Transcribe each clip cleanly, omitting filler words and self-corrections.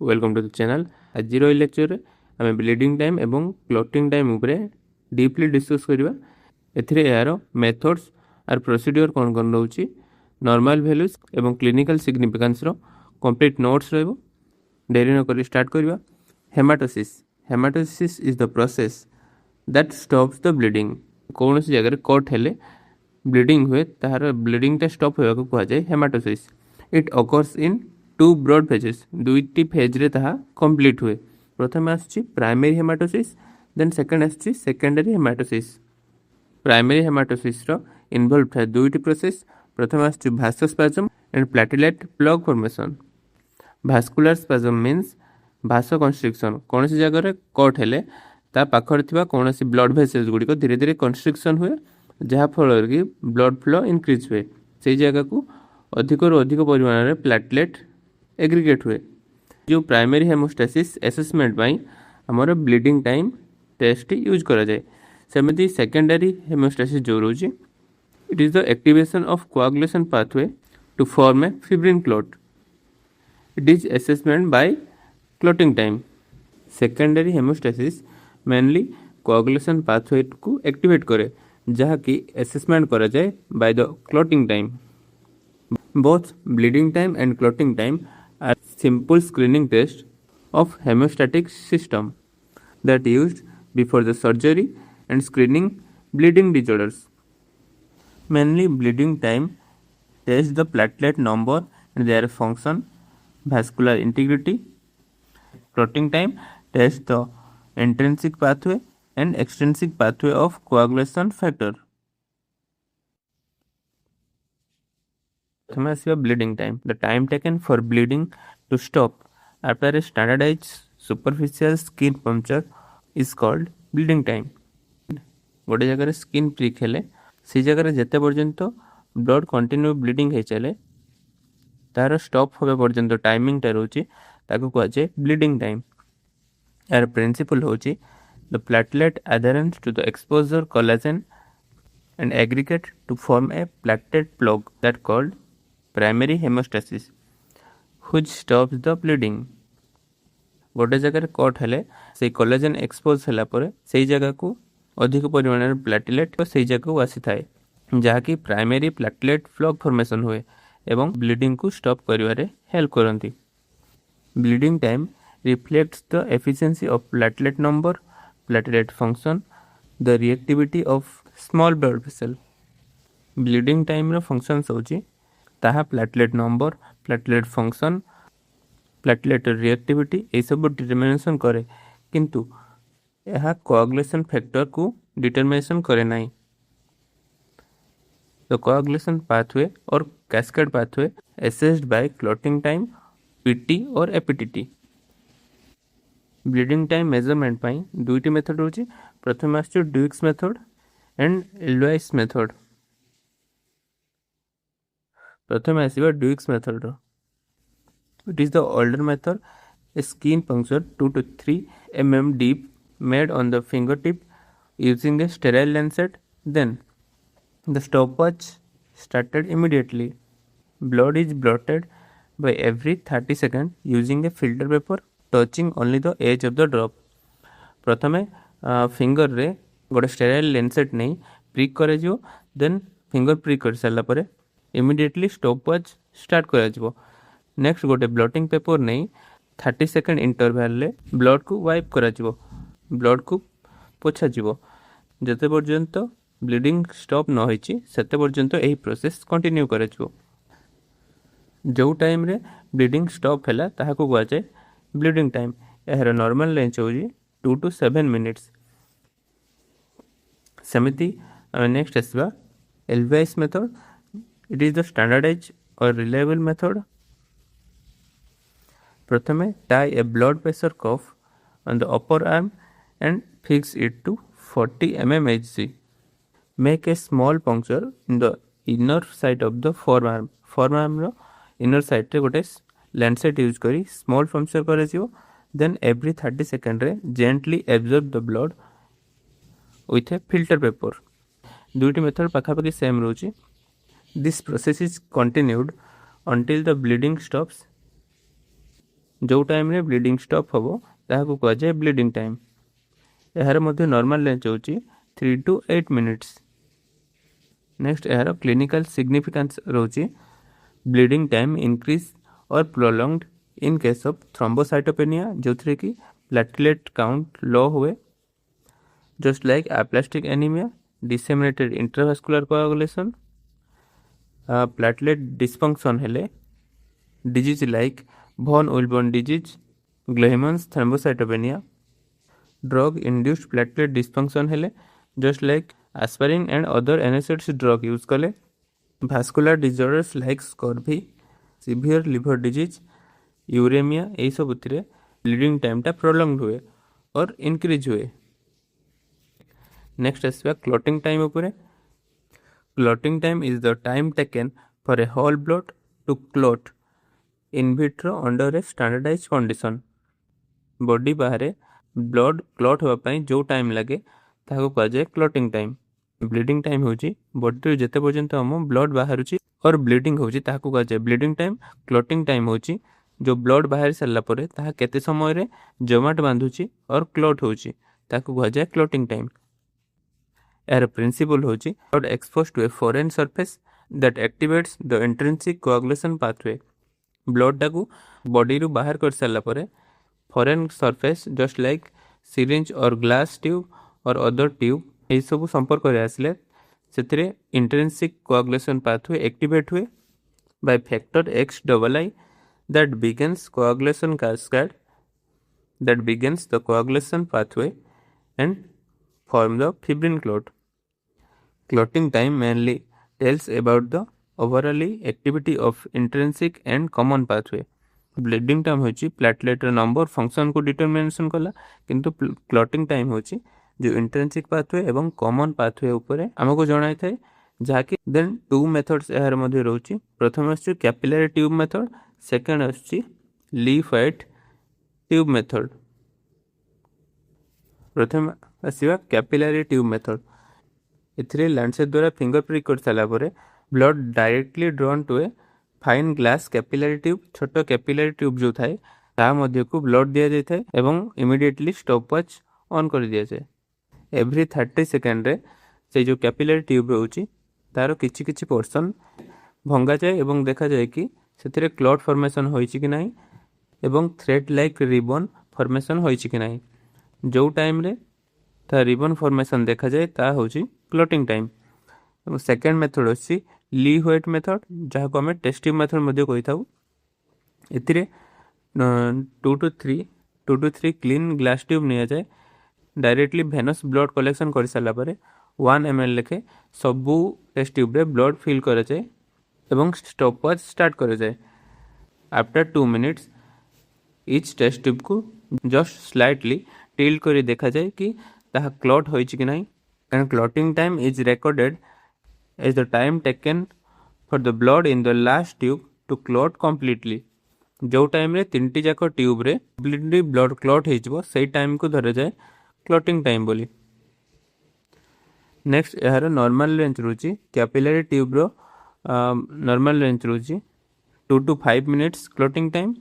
Welcome to the channel. आज lecture रे आमे ब्लीडिंग टाइम एवं क्लॉटिंग टाइम उपरे डीपली डिस्कस करबा। एथिरे यार मेथड्स आर प्रोसीड्यूर कोन कोन रहउची, नॉर्मल वैल्यूज एवं क्लिनिकल सिग्निफिकेंस रो कंप्लीट नोट्स रहबो। देरी न करी स्टार्ट करबा। Hemostasis is the process that stops the bleeding. कौन सी जगह कट हेले ब्लीडिंग हुए तार ब्लीडिंग टा स्टॉप होया को कहा जाए hemostasis. It occurs in two broad phases, दुईटी फेज रे ताहा कंप्लीट हुए। प्रथम आछि प्राइमरी हेमाटोसिस, देन सेकंड आछि सेकेंडरी हेमाटोसिस। प्राइमरी हेमाटोसिस रो इन्वॉल्व था दुईटी प्रोसेस। प्रथम आछि vasospasm and platelet plug formation. Vascular spasm means vasoconstriction, कौन सी जगह रे कट हेले ता पाखर थिबा कौन सी ब्लड वेसल्स गुडी को धीरे धीरे कंस्ट्रिक्शन हुए, जहाँ फल कि ब्लड फ्लो इनक्रीज हुए। से जगह को अधिक परिमाण में प्लेटलेट एग्रीगेट हुए। जो प्राइमरी हेमोस्टेसिस एसेसमेंट पाई हमर ब्लीडिंग टाइम टेस्ट यूज करा जाए। सेमती सेकेंडरी हेमोस्टेसिस जो रोची, it is the activation of coagulation pathway to form a fibrin clot. It is assessment by clotting time. Secondary hemostasis mainly coagulation pathway को activate करे, जहाँ की असेसमेंट करा जाए by the clotting time. Both bleeding time and clotting time are simple screening tests of hemostatic system that used before the surgery and screening bleeding disorders. Mainly bleeding time tests the platelet number and their function, vascular integrity. Clotting time tests the intrinsic pathway and extrinsic pathway of coagulation factor. Bleeding time. The time taken for bleeding to stop after a standardized superficial skin puncture is called bleeding time. गोटे जगह skin prick हेले से जगह जेते पर्यंत blood continue bleeding हे चले तार stop होबे पर्यंत टाइमिंग टा रहउची ताको कहै छै ब्लीडिंग टाइम। यार प्रिंसिपल होची the platelet adherence to the exposure collagen and aggregate to form a platelet plug that called primary hemostasis which stops the bleeding. गोटे जगह कट हेले से कोलेजन एक्सपोज होला परे सेही जगह को अधिक परिमाण में प्लेटलेट को सेही जगह को आसी थाए, जहा कि प्राइमरी प्लेटलेट प्लग फॉर्मेशन हुए एवं ब्लीडिंग को स्टॉप करिवारे हेल्प करंती। Bleeding time reflects the efficiency of platelet number, platelet function, the reactivity of small blood vessel. Bleeding time रो फंक्शंस होची ताहा platelet number, platelet function, platelet reactivity ए सब डिटरमिनेशन करे, किंतु यह कोआगुलेशन फैक्टर को डिटरमिनेशन करे नहीं। द कोआगुलेशन पाथवे और cascade pathway assessed by clotting time, PT और एपीटीटी। ब्लीडिंग टाइम मेजरमेंट पाई दुईटी मेथड होची। प्रथम आछे ड्यूक्स मेथड एंड एल्वाइस मेथड। प्रथम आसीबा Duke's method. It is the older method. A skin puncture 2 to 3 mm deep made on the fingertip using a sterile lancet. Then the stopwatch started immediately. Blood is blotted by every 30 seconds using a filter paper touching only the edge of the drop. प्रथमे finger रे गोटे sterile Lancet नहीं prick करे जो, then finger prick कर सारा परे immediately stopwatch start करा जिवो। नेक्स्ट गोटे ब्लॉटिंग पेपर नहीं 30 सेकंड इंटरवल ले ब्लड को वाइप करा जिवो, ब्लड को पोछा जिवो। जते पर्यंत ब्लीडिंग स्टॉप न होइची सेते पर्यंत एही प्रोसेस कंटिन्यू करा जिवो। जो टाइम रे ब्लीडिंग स्टॉप हैला ताहाको कहै छै ब्लीडिंग टाइम। एहर नॉर्मल रेंज होजी 2 to 7 मिनिट्स। सेमिति नेक्स्ट आसबा एल्वाइस method. It is the standardised और रिलायबल मेथड। प्रथमे tie a blood pressure cuff on the upper arm and fix it to 40 mm Hg. Make a small puncture in the inner side of the forearm. Forearm रो inner side रे गोटे lancet use करी small puncture करे जिवो। Then every 30 second रे gently absorb the blood with a filter paper. दुईटी method पाखापाखि same रोची। This process is continued until the bleeding stops. जो टाइम रे ब्लीडिंग स्टॉप हम ताहाकू कह जाए ब्लीडिंग टाइम। यार मध्य नॉर्मल रेंज होची 3 to 8 मिनिट्स। नेक्स्ट यार क्लिनिकल सिग्निफिकेंस रोची ब्लीडिंग टाइम इंक्रीज और prolonged in case of thrombocytopenia जो थे कि प्लेटलेट काउंट लो हुए, just like aplastic anaemia, disseminated intravascular coagulation, platelet dysfunction हेले disease like von Willebrand disease, Gleichmann's thrombocytopenia, drug induced platelet dysfunction हेले just like aspirin and other NSAIDs drug use कले, vascular disorders like scurvy, severe liver disease, uremia यही सब उतरे bleeding time टा prolong हुए और increase हुए। Next आसवा क्लॉटिंग टाइम उपरे। Clotting time is the time taken for a whole blood to clot in vitro under a standardise condition. Body बाहर ब्लड क्लॉट होगापाई जो टाइम लगे ताको कह जाए क्लॉटिंग टाइम। ब्लीडिंग टाइम होची बॉडी जेते पर्यंत हम ब्लड बाहरुची और ब्लीडिंग होची ताको कह जाए ब्लीडिंग टाइम। क्लॉटिंग टाइम होची जो ब्लड बाहर सारा पर ताहा केते समय रे जमाट बांधुची और क्लॉट होची ताको कह जाए क्लॉटिंग टाइम। यार प्रिंसिपल होची blood expose to a foreign surface that activates the intrinsic coagulation pathway. Blood टाकू बॉडी रु बाहर कर सारा पर foreign surface just like syringe और ग्लास ट्यूब और अदर ट्यूब यही सब संपर्क कर आसले से इंट्रिंसिक कोआगुलेशन पाथवे एक्टिवेट हुए by factor XII that begins coagulation cascade that begins the coagulation pathway and form the fibrin clot. Clotting time mainly tells about the overall activity of intrinsic and common pathway. Bleeding time होची platelet number function को determination कला किंतु clotting time होची जो intrinsic pathway एवं common pathway ऊपर हमको जणाई थाए जहाँकि देन टू मेथड्स यार मध्य रोची। प्रथम आछी कैपिलरी ट्यूब मेथड, सेकेंड आछी लीफाइट ट्यूब मेथड। प्रथम आसीबा कैपिलरी ट्यूब मेथड। एथिरे लैंडसेट द्वारा फिंगर प्रिक कर साला परे blood directly drawn to a fine glass capillary tube. छोट कैपिलरी ट्यूब जो थाए ता मध्य को ब्लड दिया जाय थाए एवं इमीडिएटली स्टॉपवॉच ऑन कर दिया जाए। एवरी 30 सेकेंड रे से जो कैपिलरी ट्यूब रोची तार किछि किछि पोर्शन भंगा जाए एवं देखा जाए कि से क्लॉट फॉर्मेशन होइछि कि नहीं एवं थ्रेड लाइक रिबन फॉर्मेशन होइछि कि नहीं। जो टाइम रे ता रिबन फॉर्मेशन देखा जाए ता होछि क्लॉटिंग टाइम। सेकेंड मेथड होछि ली व्हाइट मेथड जहाँ को आम टेस्ट ट्यूब मेथड मध्य कही था। एथिरे 2 to 3 क्लीन ग्लास ट्यूब नि जाए डायरेक्टली भेनस ब्लड कलेक्शन कर सारा पर 1 ml लेखे सबू टेस्ट ट्यूब रे ब्लड फिल कर जाए एवं स्टॉपवॉच स्टार्ट कर जाए। After 2 minutes each test tube को जस्ट स्लाइटली टिल्ट कर देखा जाए कि ताहा क्लॉट होइछि कि नहीं। And clotting time is recorded as the time taken for the blood in the last tube to clot completely. जो टाइम रे तीनटी जाक ट्यूब रे ब्लड क्लॉट हो से टाइम को धरा जाए क्लॉटिंग टाइम बोली। नेक्स्ट यार नॉर्मल रेंज रोची कैपिलरी ट्यूब रो नॉर्मल रेंज रोची 2 to 5 मिनिट्स क्लॉटिंग टाइम।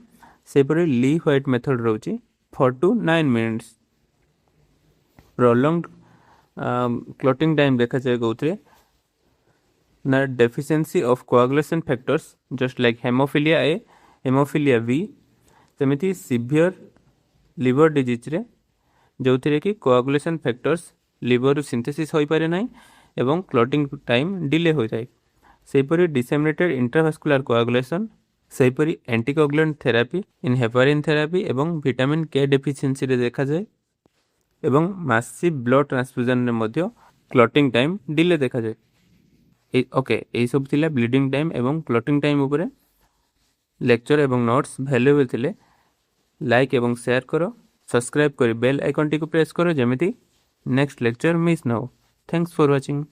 से परे ली व्हाइट मेथड रोची 4 to 9 minutes. Prolonged clotting time देखा जाए गौथरे ना deficiency of coagulation factors just like haemophilia A, haemophilia B, सेमिति सीवियर लिवर डिजीज रे जो थे कि कोआगुलेशन फैक्टर्स लिवर सिंथेसिस हो पारे ना एवं क्लॉटिंग टाइम डिले हो जाए। सेपरी डिसेमिनेटेड इंट्रावास्कुलर कोआगुलेशन, सेपरी anticoagulant therapy in heparin therapy एवं विटामिन के डेफिशिएंसी रे देखा जाए एवं मासिव ब्लड ट्रांसफ्यूजन रे मध्य क्लॉटिंग टाइम डिले देखा जाए। ओके यही सब थिला ब्लीडिंग टाइम एवं क्लॉटिंग टाइम उपरे लेक्चर एवं नोट्स वैल्यूएबल थिले लाइक एवं शेयर करो, सब्सक्राइब कर बेल आइकन टी को प्रेस करो जेमिति नेक्स्ट लेक्चर मिस न हो। Thanks for watching.